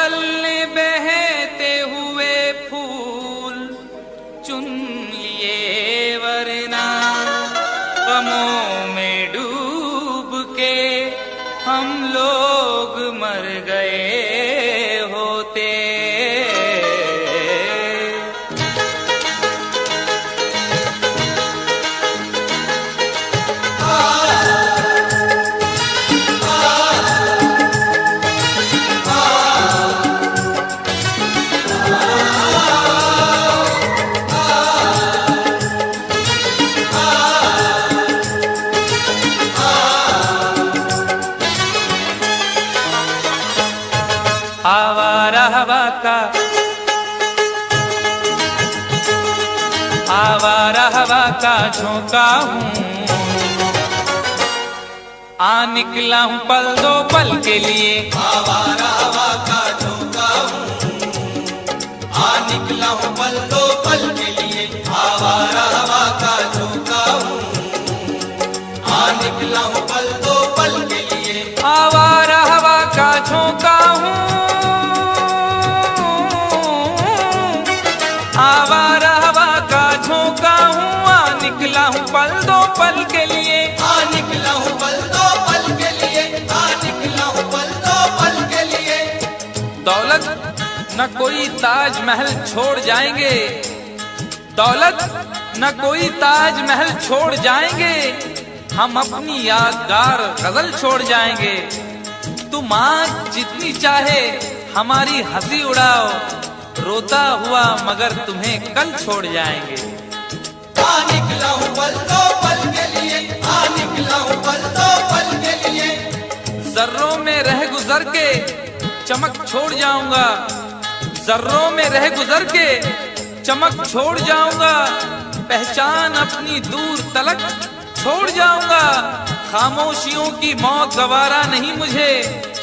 पल ने बहते हुए फूल चुन लिए, वरना गमों में डूब के हम लोग मर गए होते। आवारा हवा का झोंका हूँ, आ निकला हूँ पल दो पल के लिए। आवारा हवा का झोंका हूँ, आ निकला हूँ पल दो पल के लिए। आवारा हवा का झोंका हूँ, आ निकला हूँ पल दो पल के लिए। आवारा हवा का झोंका हूँ, आवारा हवा का झोंका हूँ, आ निकला हूँ पल दो पल के लिए। आ निकला हूँ पल दो पल के लिए, आ निकला हूँ पल दो पल के लिए। दौलत न कोई ताजमहल छोड़ जाएंगे, दौलत न कोई ताजमहल छोड़ जाएंगे, हम अपनी यादगार गजल छोड़ जाएंगे। तुम आज जितनी चाहे हमारी हंसी उड़ाओ, रोता हुआ मगर तुम्हें कल छोड़ जाएंगे। आ निकला हूँ पल दो पल के लिए, आ निकला हूँ पल दो पल के लिए। जर्रों में रह गुजर के चमक छोड़ जाऊंगा, जर्रों में रह गुजर के चमक छोड़ जाऊंगा, पहचान अपनी दूर तलक छोड़ जाऊंगा। खामोशियों की मौत गवारा नहीं मुझे,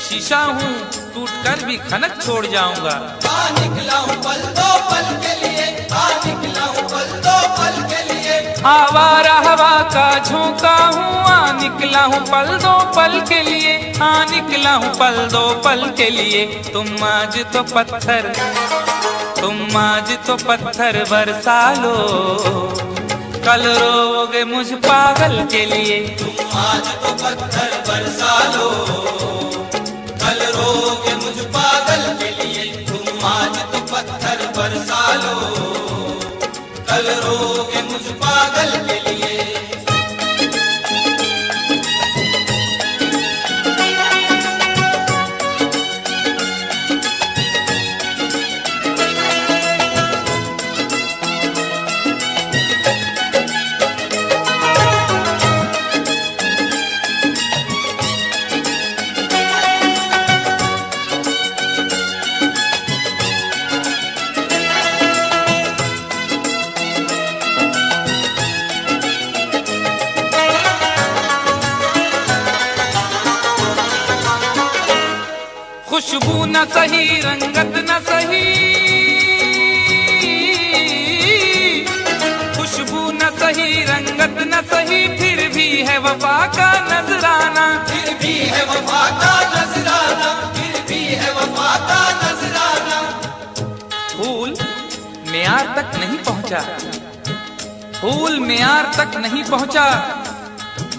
शीशा हूँ टूट कर भी खनक छोड़ जाऊंगा। आ निकला हूँ पल दो पल के लिए, आ निकला हूँ पल दो पल के लिए। आवारा हवा का झोंका हूँ, आ निकला हूँ पल दो पल के लिए, आ निकला हूँ पल दो पल के लिए। तुम आज तो पत्थर, तुम आज तो पत्थर बरसा लो, कल रोगे मुझ पागल के लिए। तुम आज तो पत्थर बरसा लो, कल रोगे मुझ पागल के लिए। तुम आज तो पत्थर बरसा लो, कल रोगे मुझ पागल के लिए। खुशबू न सही, रंगत न सही, खुशबू न सही, रंगत न सही, फिर भी है वफा का नजराना। फिर भी है वफा का नजराना, फिर भी है वफा का नजराना। फूल मेयार तक नहीं पहुंचा, फूल मेयार तक नहीं पहुंचा,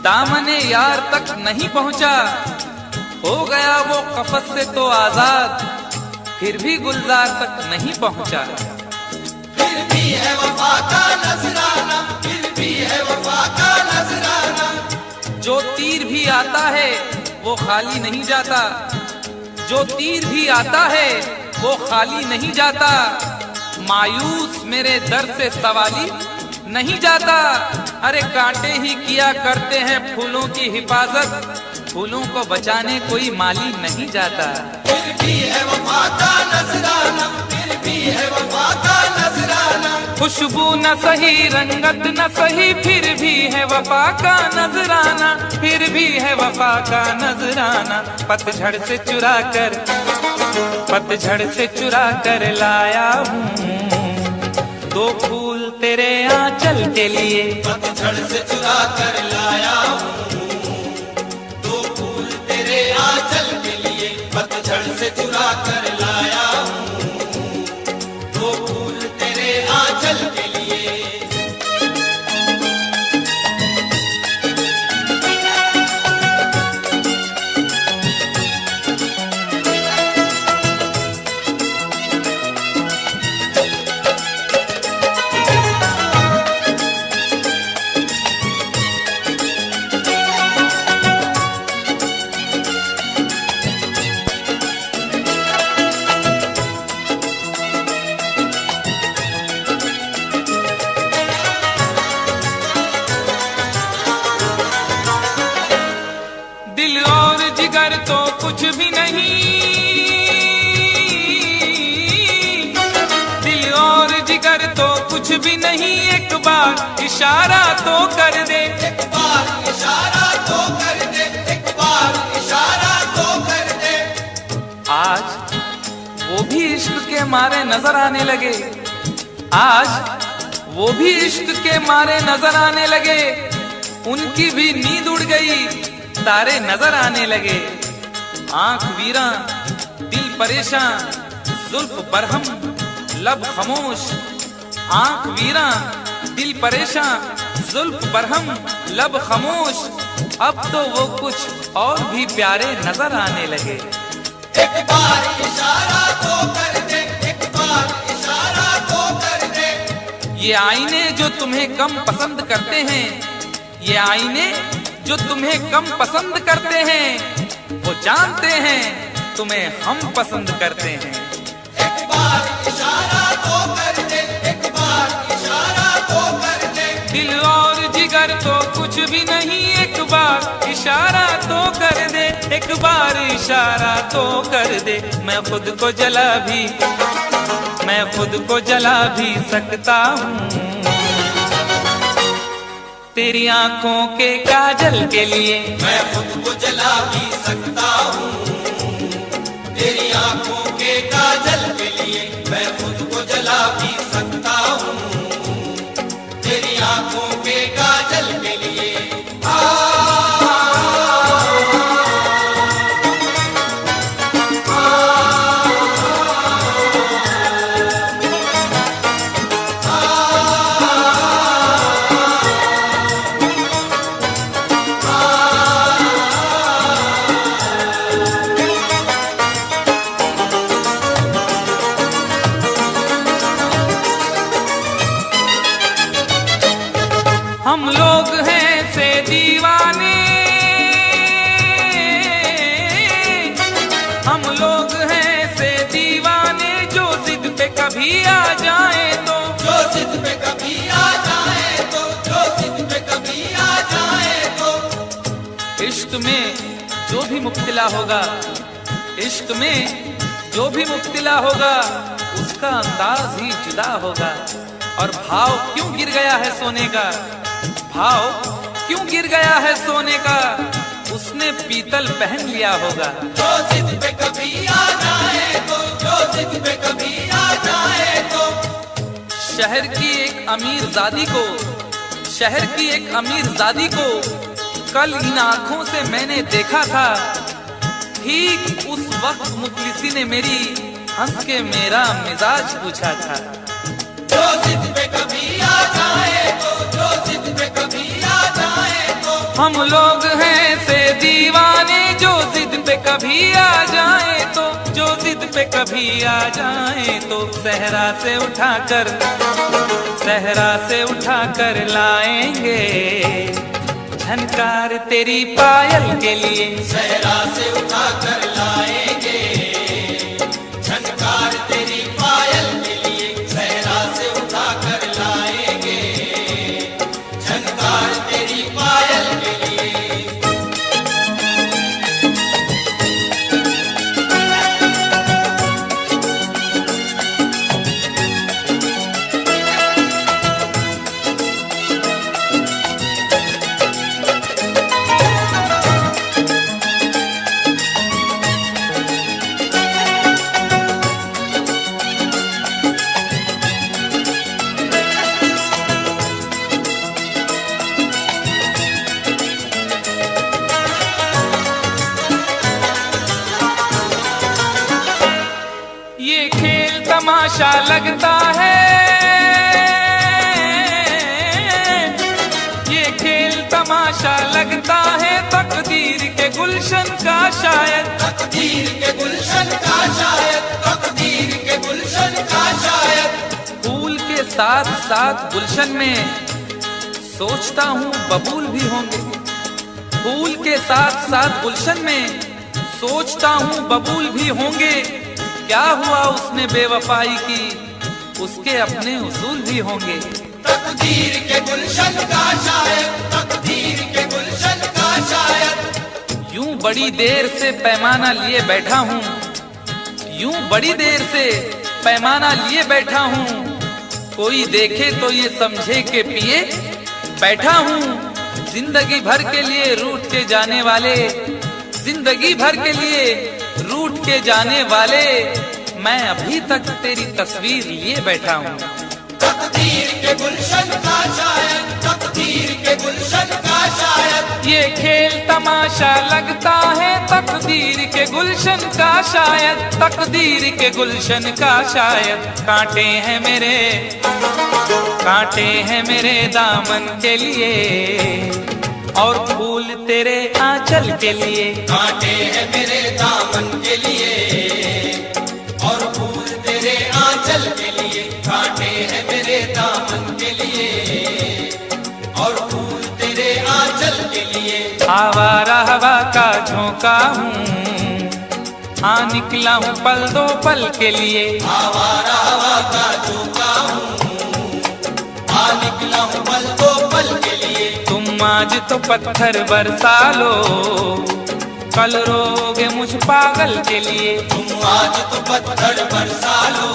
दामने यार तक नहीं पहुंचा, हो गया वो कफस से तो आजाद, फिर भी गुलजार तक नहीं पहुंचा। फिर भी है वफा का नजराना, फिर भी है वफा का नजराना। जो तीर भी आता है वो खाली नहीं जाता, जो तीर भी आता है वो खाली नहीं जाता, मायूस मेरे दर से सवाली नहीं जाता। अरे कांटे ही किया करते हैं फूलों की हिफाजत, फूलों को बचाने कोई माली नहीं जाता। फिर भी है वफा का नजराना, फिर भी है वफा का नजराना। खुशबू न सही, रंगत न सही, फिर भी है वफा का नजराना, फिर भी है वफा का नजराना। पतझड़ से चुरा कर, पतझड़ से चुरा कर लाया हूँ दो फूल तेरे आंचल के लिए। पतझड़ से चुरा कर लाया हूँ दो फूल तेरे आंचल के लिए। पतझड़ से चुरा कर लाया जिगर तो कुछ भी नहीं, दिल और जिगर तो कुछ भी नहीं, एक बार इशारा तो कर दे, एक बार इशारा तो कर दे, एक बार इशारा तो कर दे। आज वो भी इश्क के मारे नजर आने लगे, आज वो भी इश्क के मारे नजर आने लगे, उनकी भी नींद उड़ गई, तारे नजर आने लगे। आंख वीरा दिल परेशान, जुल्फ बरहम लब खामोश, आंख वीरा दिल परेशान, जुल्फ बरहम लब खामोश, अब तो वो कुछ और भी प्यारे नजर आने लगे। एक बार इशारा तो कर दे, एक बार इशारा तो कर दे। ये आईने जो तुम्हें कम पसंद करते हैं, ये आईने जो तुम्हें कम पसंद करते हैं, वो जानते हैं तुम्हें हम पसंद करते हैं। एक बार इशारा तो कर दे, एक बार इशारा तो कर दे। दिल और जिगर तो कुछ भी नहीं, एक बार इशारा तो कर दे, एक बार इशारा तो कर दे। मैं खुद को जला भी, मैं खुद को जला भी सकता हूँ तेरी आंखों के काजल के लिए, मैं खुद को जला भी सकता हूँ तेरी आंखों के काजल के लिए, मैं खुद को जला भी सकता हूँ तेरी आंखों के काजल के लिए। हम लोग हैं से दीवाने, हम लोग हैं से दीवाने, जो जिद पे कभी आ जाए तो, जो जिद पे कभी आ जाए तो, जो जिद पे कभी आ जाए तो। इश्क में जो भी मुब्तला होगा, इश्क में जो भी मुब्तला होगा, उसका अंदाज ही जुदा होगा। और भाव क्यों गिर गया है सोने का, भाव क्यों गिर गया है सोने का, उसने पीतल पहन लिया होगा। जो जिद पे कभी आ जाए तो, जो जिद पे कभी आ जाए तो। शहर की एक अमीर जादी को, शहर की एक अमीर जादी को कल इन आंखों से मैंने देखा था, ठीक उस वक्त मुखलिसी ने मेरी हंस के मेरा मिजाज पूछा था। जो जिद पे कभी आ जाए तो, जो जिद पे कभी आ जाए तो। हम लोग हैं से दीवाने, जो जिद पे कभी आ जाए तो, जो जिद पे कभी आ जाए तो। सहरा से उठाकर, सहरा से उठाकर लाएंगे झनकार तेरी पायल के लिए, सहरा से उठाकर लाएंगे झनकार तेरी पायल के लिए, सहरा से उठाकर लाएंगे झनकार तेरी पायल के लिए। तमाशा लगता है, ये खेल तमाशा लगता है, तकदीर के गुलशन का शायद, तकदीर के गुलशन का शायद, तकदीर के गुलशन का शायद। फूल के साथ साथ गुलशन में सोचता हूँ बबूल भी होंगे, फूल के साथ साथ गुलशन में सोचता हूँ बबूल भी होंगे। क्या हुआ उसने बेवफाई की, उसके अपने उसूल भी होंगे। तकदीर के गुलशन का शायद, तकदीर के गुलशन का शायद। यूं बड़ी देर से पैमाना लिए बैठा हूँ, यूं बड़ी देर से पैमाना लिए बैठा हूँ, कोई देखे तो ये समझे के पिए बैठा हूँ। जिंदगी भर के लिए रूठ के जाने वाले, जिंदगी भर के लिए रूठ के जाने वाले, मैं अभी तक तेरी तस्वीर लिए बैठा हूँ। तकदीर के गुलशन का शायद, तकदीर के गुलशन का शायद, ये खेल तमाशा लगता है तकदीर के गुलशन का शायद, तकदीर के गुलशन का शायद। कांटे हैं मेरे, कांटे हैं मेरे दामन के लिए, और फूल तेरे आंचल के लिए। कांटे हैं मेरे दामन के लिए, और फूल तेरे आंचल के लिए। कांटे हैं मेरे दामन के लिए, और फूल तेरे आंचल के लिए। आवारा हवा का झोंका हूँ, हाँ निकला हूँ पल दो पल के लिए। आवारा हवा का झोंका हूँ, हाँ निकला हूँ पल दो पल के लिए। तुम आज तो पत्थर बरसा लो, कल रोगे मुझ पागल के लिए। तुम आज तो पत्थर बरसा लो,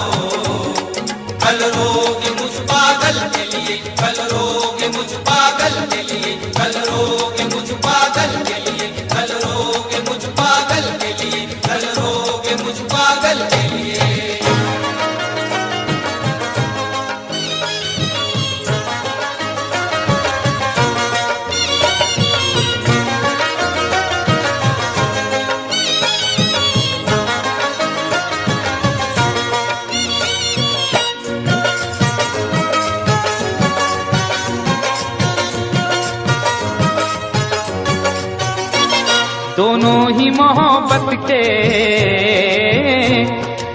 कल रोगे मुझ पागल के लिए। कल रोगे मुझ पागल के लिए, कल रोगे मुझ पागल के लिए, कल रोगे मुझ पागल के लिए, कल रोगे मुझ पागल के लिए। दोनों ही मोहब्बत के,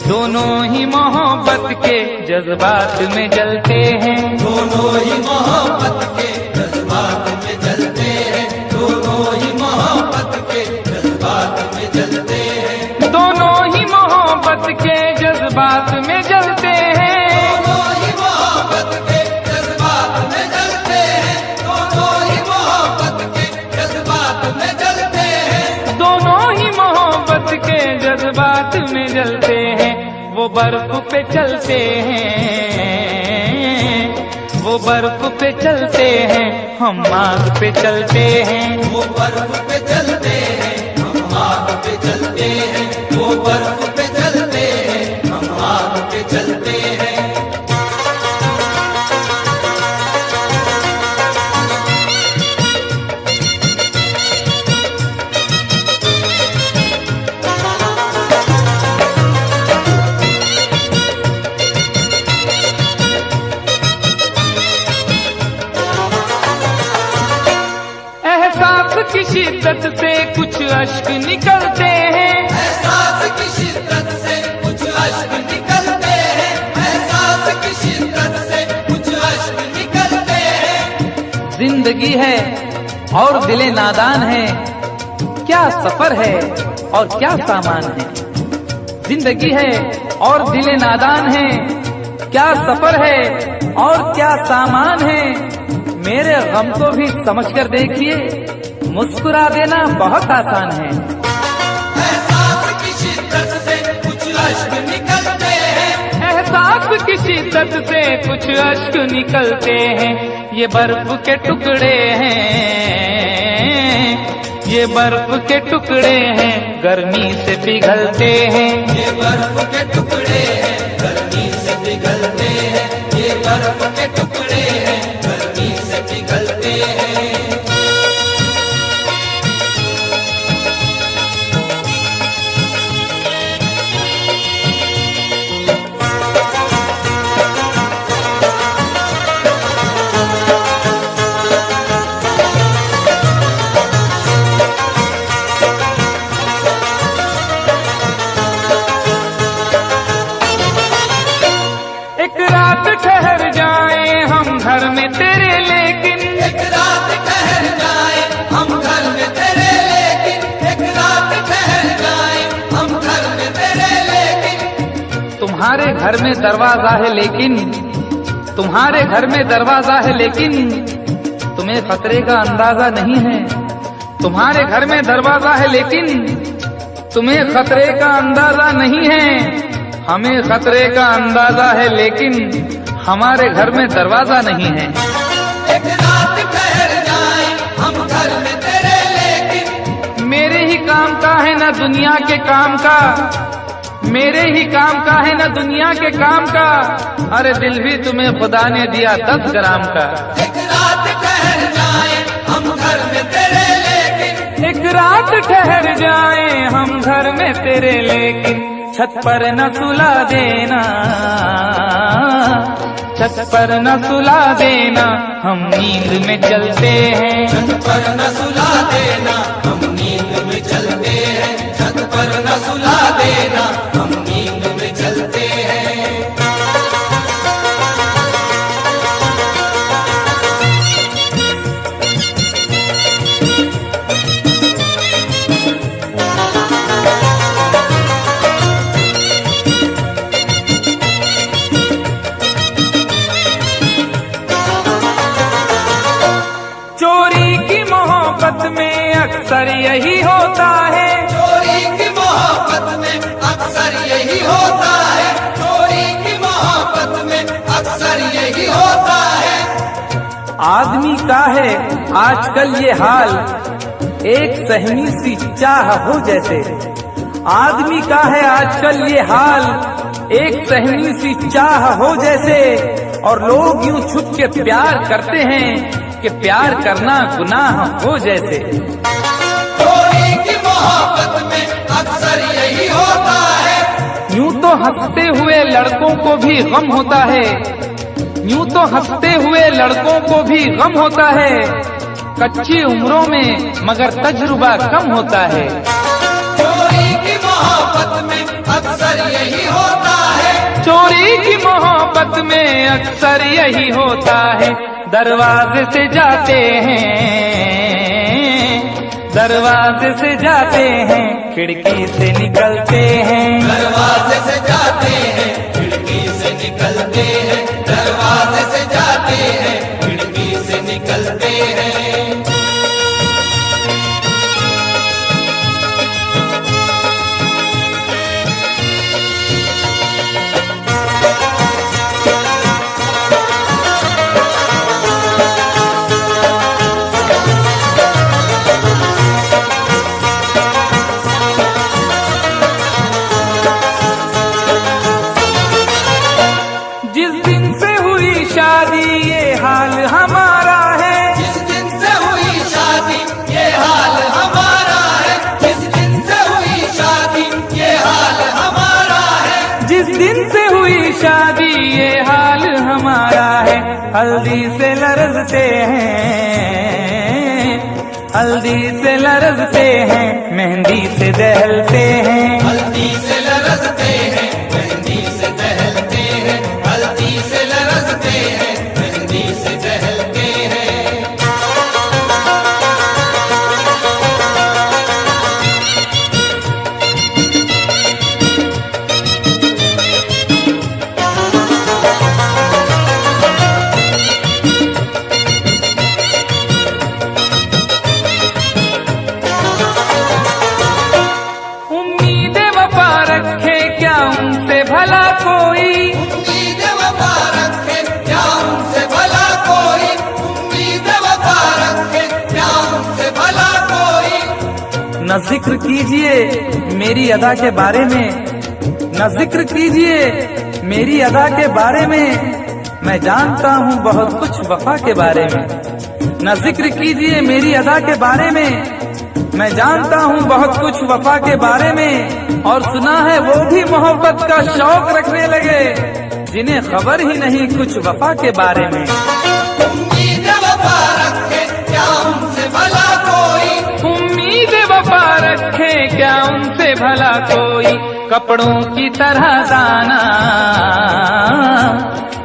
दोनों ही मोहब्बत के जज्बात में जलते हैं। दोनों ही मोहब्बत के जज्बात में जलते हैं, दोनों ही मोहब्बत के जज्बात में जलते हैं। दोनों ही मोहब्बत के जज्बात में जलते हैं। दोनों ही मोहब्बत के जज्बात में जलते हैं, दोनों ही मोहब्बत के जज्बात में जलते हैं। दोनों ही मोहब्बत के जज्बात में जलते हैं। वो बर्फ पे चलते हैं, वो बर्फ पे चलते हैं, हम आग पे चलते हैं। वो बर्फ पे चलते हैं, हम आग पे चलते हैं। वो बर्फ पे चलते हैं, हम आग पे चलते हैं। एहसास की शिद्दत से कुछ अश्क निकलते हैं, एहसास की शिद्दत से कुछ अश्क निकलते हैं, एहसास की शिद्दत से कुछ अश्क निकलते हैं। जिंदगी है और दिले नादान है, क्या सफर है और क्या सामान है। जिंदगी है और दिले नादान है, क्या सफर है और क्या सामान है। मेरे गम को भी समझकर देखिए, मुस्कुरा देना बहुत आसान है। एहसास की शिद्दत से कुछ अश्क निकलते हैं, एहसास की शिद्दत से कुछ अश्क निकलते हैं। ये बर्फ के टुकड़े हैं, ये बर्फ के टुकड़े हैं, गर्मी से पिघलते हैं। ये बर्फ के टुकड़े हैं, गर्मी से पिघलते हैं। ये बर्फ के टुकड़े हैं, गर्मी से पिघलते हैं। एक रात ठहर जाए हम घर में तेरे, लेकिन एक रात ठहर जाए हम घर में तेरे, लेकिन एक रात ठहर जाए हम घर में तेरे, लेकिन तुम्हारे घर में दरवाजा है, लेकिन तुम्हारे घर में दरवाजा है, लेकिन तुम्हें खतरे का अंदाजा नहीं है। तुम्हारे घर में दरवाजा है लेकिन तुम्हें खतरे का अंदाजा नहीं है। हमें खतरे का अंदाजा है लेकिन हमारे घर में दरवाजा नहीं है। एक रात ठहर जाए हम घर में तेरे, लेकिन मेरे ही काम का है ना दुनिया के काम का, मेरे ही काम का है ना दुनिया के काम का। अरे दिल भी तुम्हें खुदा ने दिया 10 ग्राम का। एक रात ठहर जाए हम घर में तेरे, लेकिन एक रात ठहर जाए हम घर में तेरे, लेकिन छत पर न सुला देना, छत पर न सुला देना, हम नींद में चलते हैं। छत पर न सुला देना हम नींद में चलते हैं, छत पर न सुला देना हम नींद में चलते हैं। में अक्सर यही होता है, चोरी की मोहब्बत में अक्सर यही होता है, चोरी की मोहब्बत में अक्सर यही होता है। आदमी का है आजकल ये हाल, एक सहमी सी चाह हो जैसे। आदमी का है आजकल ये हाल, एक सहमी सी चाह हो जैसे। और लोग यूं छुप के प्यार करते हैं कि प्यार करना गुनाह हो जैसे। चोरी की मोहब्बत में अक्सर यही होता है। यूं तो हंसते हुए लड़कों को भी गम होता है, यूं तो हंसते हुए लड़कों को भी गम होता है। कच्ची उम्रों में मगर तजुर्बा कम होता है। चोरी की मोहब्बत में अक्सर यही होता है, चोरी की मोहब्बत में अक्सर यही होता है। दरवाजे से जाते हैं, दरवाजे से जाते हैं, खिड़की से निकलते हैं। दरवाजे से जाते हैं खिड़की से निकलते हैं, दरवाजे से जाते हैं खिड़की से निकलते हैं। जिस दिन से हुई शादी ये हाल हमारा है, जिस दिन से हुई शादी ये हाल हमारा है, जिस दिन से हुई शादी ये हाल हमारा है। जिस दिन से हुई शादी ये हाल हमारा है। हल्दी से लरजते हैं, हल्दी से लरजते हैं, मेहंदी से दहलते हैं। हल्दी से लरजते हैं मेहंदी से दहलते हैं, हल्दी से लरजते हैं मेहंदी से दहलते हैं। उम्मीद वफा रखे क्या उनसे भला कोई, उम्मीद वफा रखे क्या उनसे भला कोई, उम्मीद वफा रखे क्या उनसे भला कोई। न जिक्र कीजिए मेरी अदा के बारे में, न जिक्र कीजिए मेरी अदा के बारे में। मैं जानता हूँ बहुत कुछ वफा के बारे में। न जिक्र कीजिए मेरी अदा के बारे में, मैं जानता हूँ बहुत कुछ वफा के बारे में। और सुना है वो भी मोहब्बत का शौक रखने लगे जिन्हें खबर ही नहीं कुछ वफा के बारे में। उम्मीद वफा रखे क्या उनसे भला कोई, उम्मीद वफा रखे क्या उनसे भला कोई। कपड़ों की तरह दाना,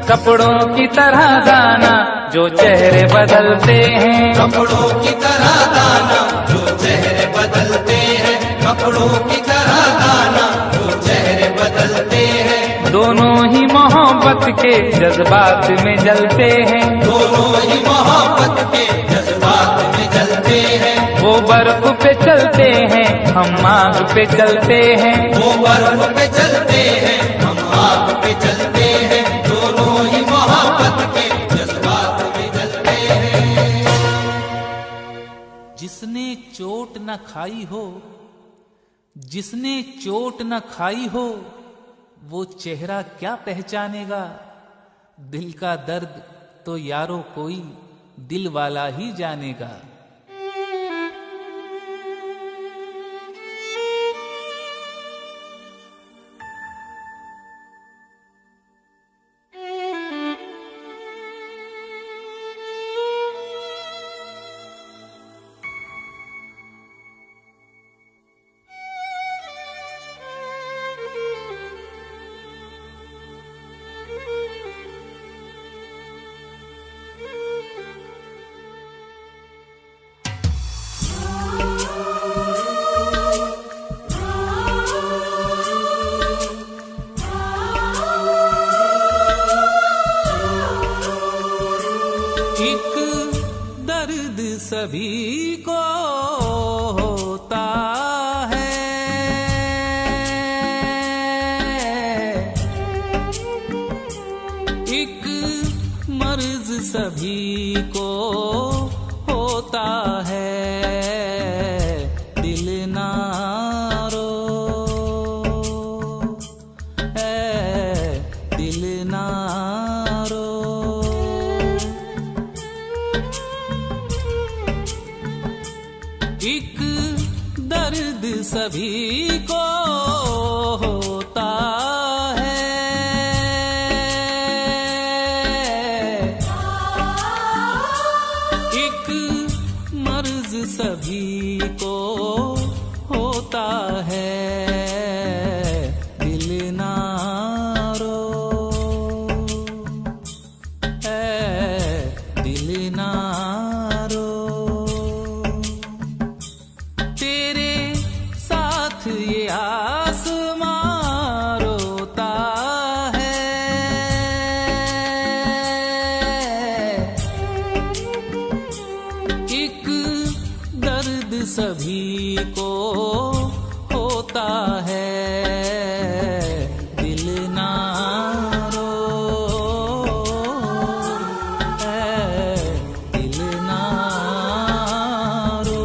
कपड़ों की तरह दाना, जो चेहरे बदलते हैं। कपड़ों की तरह दाना जो चेहरे बदलते हैं, कपड़ों की तरह दाना जो चेहरे बदलते हैं। दोनों ही मोहब्बत के जज्बात में जलते हैं, दोनों ही मोहब्बत के जज्बात में जलते हैं, वो बर्फ पे चलते हैं हम आग पे चलते हैं। वो बर्फ पे चलते हैं हम आग पे चलते हैं, दोनों ही मोहब्बत के जज्बात में जलते हैं। जिसने चोट न खाई हो, जिसने चोट न खाई हो, वो चेहरा क्या पहचानेगा। दिल का दर्द तो यारो कोई दिल वाला ही जानेगा। एक दर्द सभी को होता है, एक मर्ज सभी को होता है। दिल ना रो है, दिल ना रो। एक दर्द सभी को होता है, एक मर्ज सभी को होता है। दिल ना रो है, दिल ना रो। तेरे साथ ये आसमां रोता है, एक दर्द सभी को होता है। दिल ना रो है, दिल ना रो।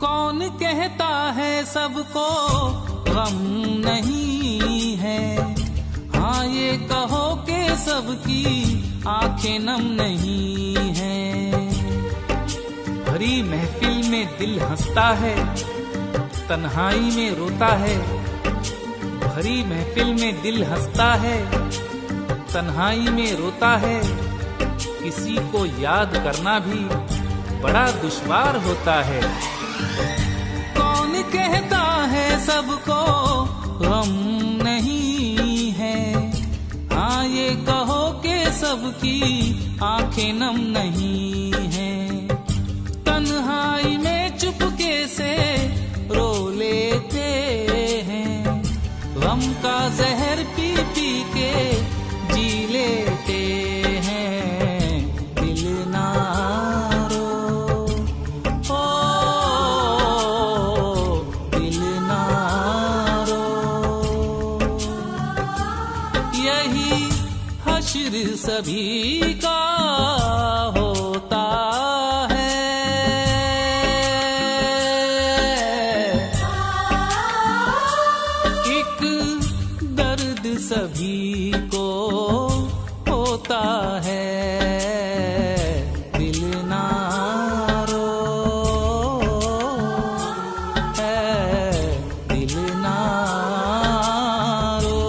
कौन कहता है सबको गम नहीं है। हाँ ये कहो कि सबकी आंखें नम नहीं है। भरी महफिल में दिल हंसता है, तन्हाई में रोता है। भरी महफिल में दिल हंसता है, तन्हाई में रोता है। किसी को याद करना भी बड़ा दुश्वार होता है। कौन कहता है सबको गम नहीं है। हाँ ये कहो कि सबकी आंखें नम नहीं है। तन्हाई में चुपके से रो लेते हैं, गम का जहर पी पी के जी लेते हैं। दिल ना रो ओ, दिल ना रो। यही हश्र सभी का होता है, एक दर्द सभी को होता है। दिल ना रो है, दिल ना रो।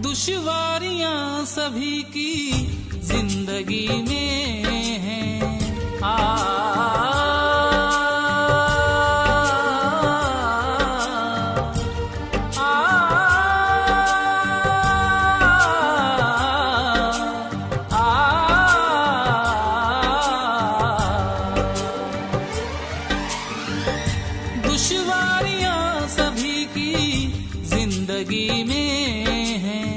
दुश्वारियां सभी की जिंदगी में हैं। दुश्वारियां सभी की जिंदगी में हैं,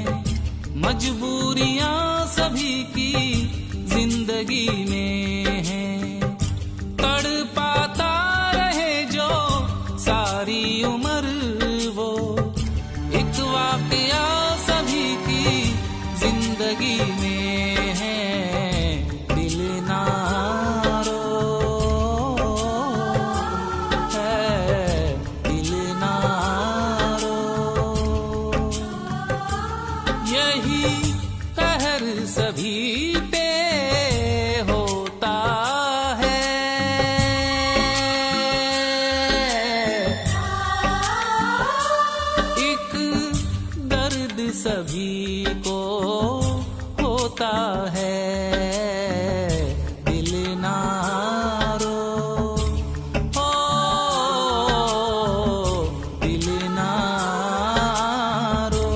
मजबूरियां सभी की जिंदगी में हैं। तड़पाता रहे जो सारी उम्र वो एक वाकया सभी की जिंदगी में है। दिल ना रो है, दिल ना रो, यही कहर सभी पे होता है। एक दर्द सभी को होता है। दिल ना रो, ओ दिल ना रो।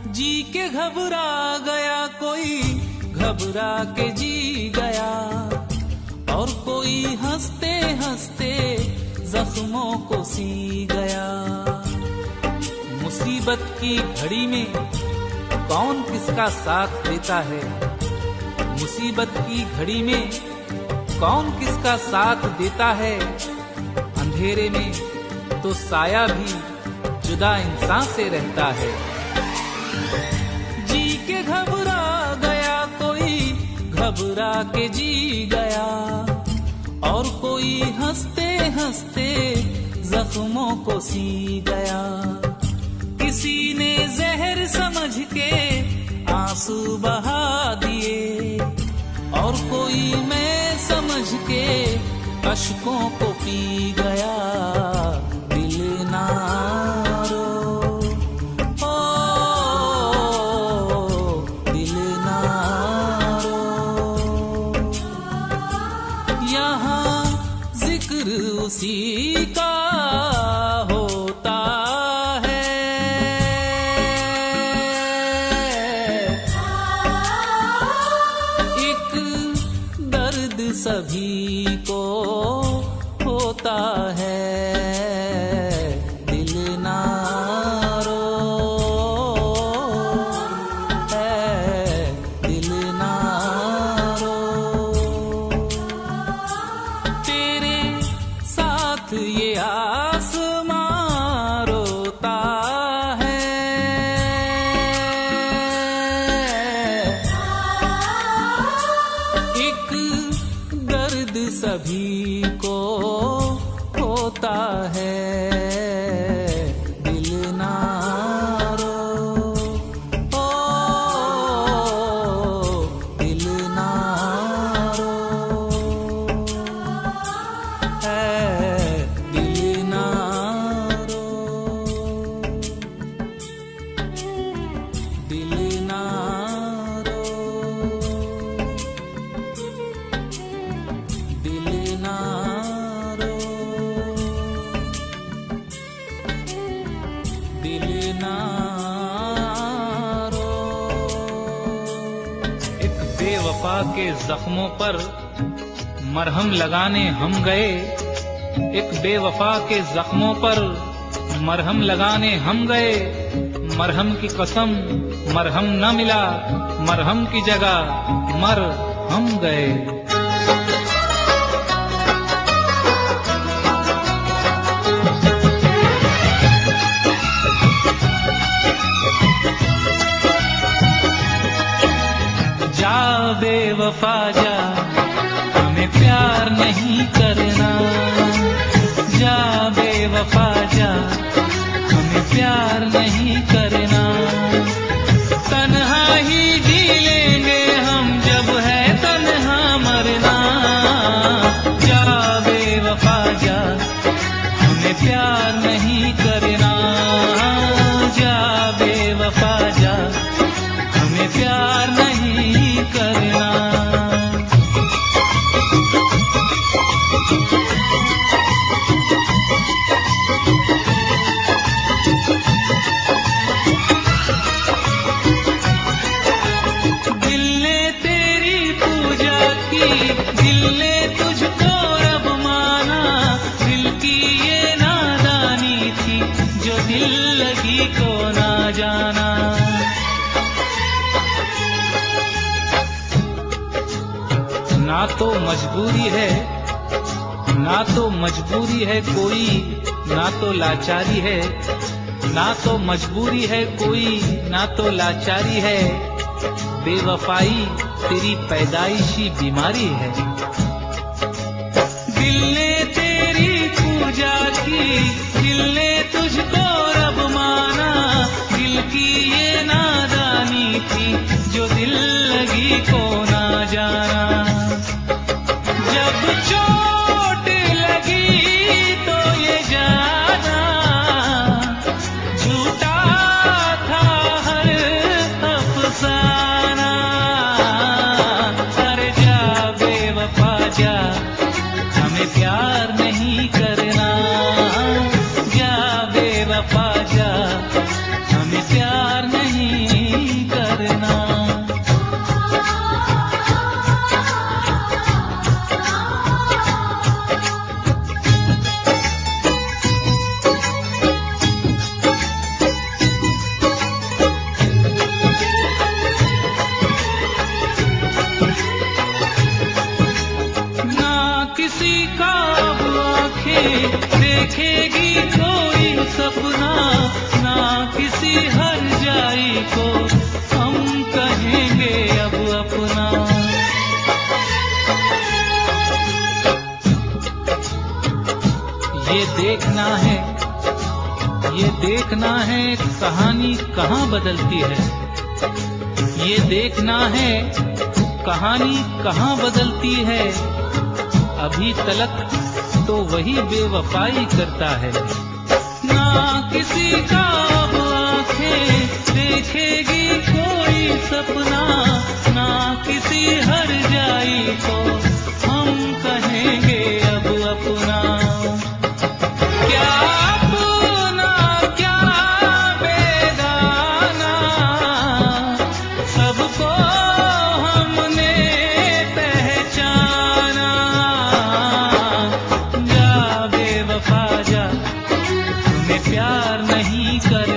जी के घबरा गया कोई, घबरा के जी गया, और कोई हंसते हंसते जख्मों को सी गया। मुसीबत की घड़ी में कौन किसका साथ देता है? मुसीबत की घड़ी में कौन किसका साथ देता है? अंधेरे में तो साया भी जुदा इंसान से रहता है। जी के घबरा गया कोई, घबरा के जी गया, और कोई हंसते हंसते जख्मों को सी गया। किसी ने जहर समझ के आंसू बहा दिए, और कोई मैं समझ के अश्कों को पी गया। दिल ना रो, ओ दिल ना रो, यहाँ जिक्र उसी का होता है। एक दर्द सभी को होता है। दिल ना रो है, दिल ना रो, तेरे साथ ये आसमां रोता है। एक दर्द सभी को होता है। दिल ना रो, ओ दिल ना रो है, दिल ना रो, दिल ना रो, दिल ना रो, दिल ना रो। एक बेवफा के जख्मों पर मरहम लगाने हम गए। एक बेवफा के जख्मों पर मरहम लगाने हम गए। मरहम की कसम मरहम न मिला, मरहम की जगह मर हम गए। बेवफा जा, हमें प्यार नहीं करना। जा बेवफा जा, हमें प्यार नहीं करना। तन्हा ही जी लेंगे हम, जब है तन्हा मरना। जा बेवफा जा, हमें प्यार नहीं करना। जा बेवफा जा, हमें प्यार नहीं करना। दिल ने तेरी पूजा की, दिल ने तुझको रब माना। दिल की ये नादानी थी, जो दिल लगी को ना जाना। ना तो मजबूरी है, ना तो मजबूरी है कोई, ना तो लाचारी है। ना तो मजबूरी है कोई, ना तो लाचारी है। बेवफाई तेरी पैदाइशी बीमारी है। दिल ने तेरी पूजा की, दिल ने तुझको रब माना। दिल की ये नादानी थी, जो दिल लगी को ना जाना। जब चोट लगी तो ये जाना, झूठा था हर अफसाना। अरे जा बेवफा जा, हमें प्यार नहीं करना। जा बेवफा जा, हमें प्यार नहीं करना। ना किसी का अब आंखें देखेगी कोई सपना। ना किसी हर जाई को हम कहेंगे अब अपना। ये देखना है, ये देखना है कहानी कहाँ बदलती है। ये देखना है कहानी कहाँ बदलती है। अभी तलक तो वही बेवफाई करता है। ना किसी का अब आंखें देखेगी कोई सपना। ना किसी हर जाई को हम कहेंगे अब अपना। क्या अपना क्या बेगाना, सबको हमने पहचाना। जा बेवफा जा, हमें प्यार नहीं करना।